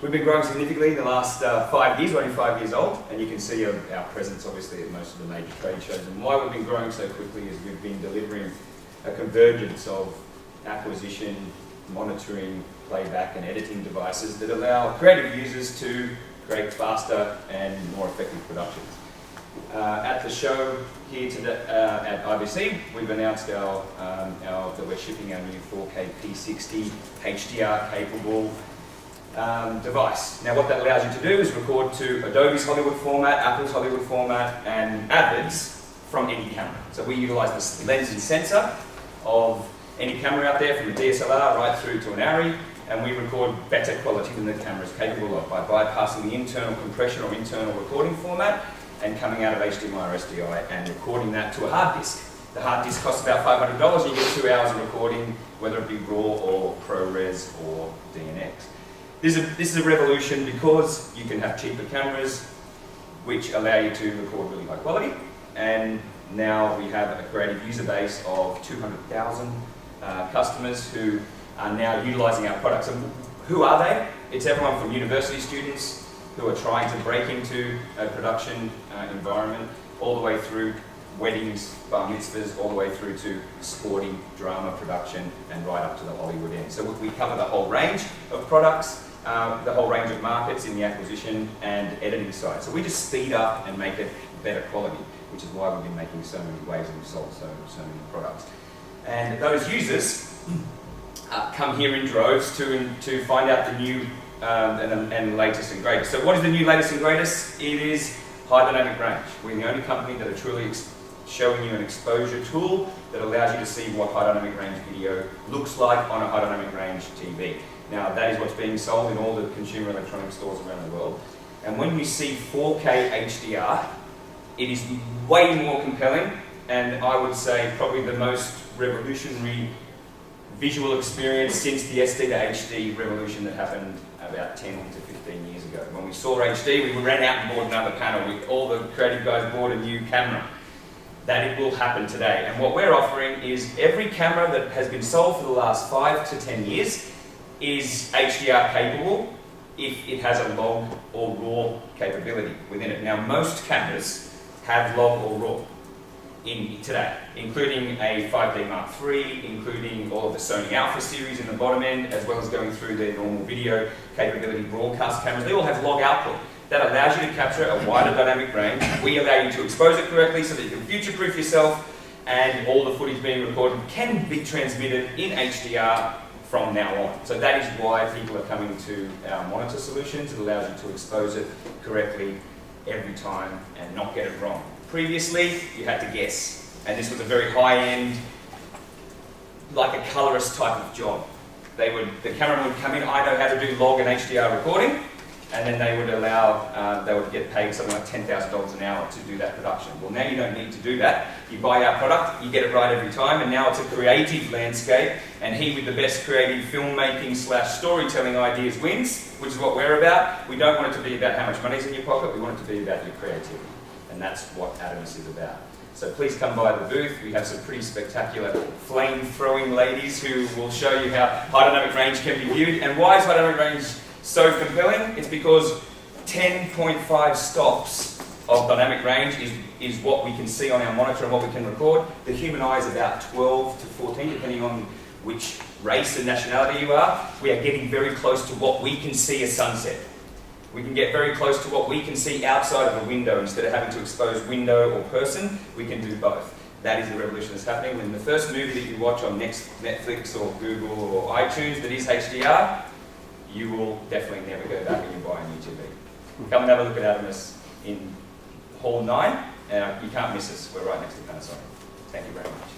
We've been growing significantly in the last 5 years. We're only 5 years old, and you can see our presence obviously at most of the major trade shows. And why we've been growing so quickly is we've been delivering a convergence of acquisition, monitoring, playback and editing devices that allow creative users to create faster and more effective productions. At the show here today, at IBC, we've announced that we're shipping our new 4K P60 HDR capable device. Now what that allows you to do is record to Adobe's Hollywood format, Apple's Hollywood format and Avid's from any camera. So we utilise this lens and sensor of any camera out there, from a DSLR right through to an ARRI, and we record better quality than the camera is capable of by bypassing the internal compression or internal recording format and coming out of HDMI or SDI and recording that to a hard disk. The hard disk costs about $500 and you get 2 hours of recording, whether it be RAW or ProRes or DNX. This is a revolution because you can have cheaper cameras which allow you to record really high quality, and now we have a creative user base of 200,000 customers who are now utilising our products. And who are they? It's everyone from university students who are trying to break into a production environment, all the way through weddings, bar mitzvahs, all the way through to sporting, drama production, and right up to the Hollywood end. So we cover the whole range of products, the whole range of markets in the acquisition and editing side. So we just speed up and make it better quality, which is why we've been making so many waves and we've sold so many products. And those users come here in droves to find out the new and latest and greatest. So what is the new latest and greatest? It is high dynamic range. We're the only company that are truly showing you an exposure tool that allows you to see what high dynamic range video looks like on a high dynamic range TV. Now that is what's being sold in all the consumer electronic stores around the world. And when you see 4K HDR, it is way more compelling, and I would say probably the most revolutionary visual experience since the SD to HD revolution that happened about 10 to 15 years ago. When we saw HD, we ran out and bought another panel. All the creative guys bought a new camera. That it will happen today. And what we're offering is every camera that has been sold for the last 5 to 10 years is HDR capable if it has a log or RAW capability within it. Now most cameras have log or RAW in today, including a 5D Mark III, including all of the Sony Alpha series in the bottom end, as well as going through their normal video capability broadcast cameras. They all have log output. That allows you to capture a wider dynamic range. We allow you to expose it correctly so that you can future-proof yourself, and all the footage being recorded can be transmitted in HDR from now on. So that is why people are coming to our monitor solutions. It allows you to expose it correctly every time and not get it wrong. Previously, you had to guess, and this was a very high-end, like a colorist type of job. The cameraman would come in, I know how to do log and HDR recording, and then they would get paid something like $10,000 an hour to do that production. Well, now you don't need to do that. You buy our product, you get it right every time, and now it's a creative landscape, and he with the best creative filmmaking / storytelling ideas wins, which is what we're about. We don't want it to be about how much money's in your pocket, we want it to be about your creativity. And that's what Atomos is about. So please come by the booth. We have some pretty spectacular flame-throwing ladies who will show you how high dynamic range can be viewed. And why is high dynamic range so compelling? It's because 10.5 stops of dynamic range is what we can see on our monitor and what we can record. The human eye is about 12 to 14, depending on which race and nationality you are. We are getting very close to what we can see as sunset. We can get very close to what we can see outside of a window. Instead of having to expose window or person, we can do both. That is the revolution that's happening. When the first movie that you watch on Netflix or Google or iTunes that is HDR, you will definitely never go back when you buy a new TV. Come and have a look at Atomos in Hall 9, and you can't miss us. We're right next to Panasonic. Thank you very much.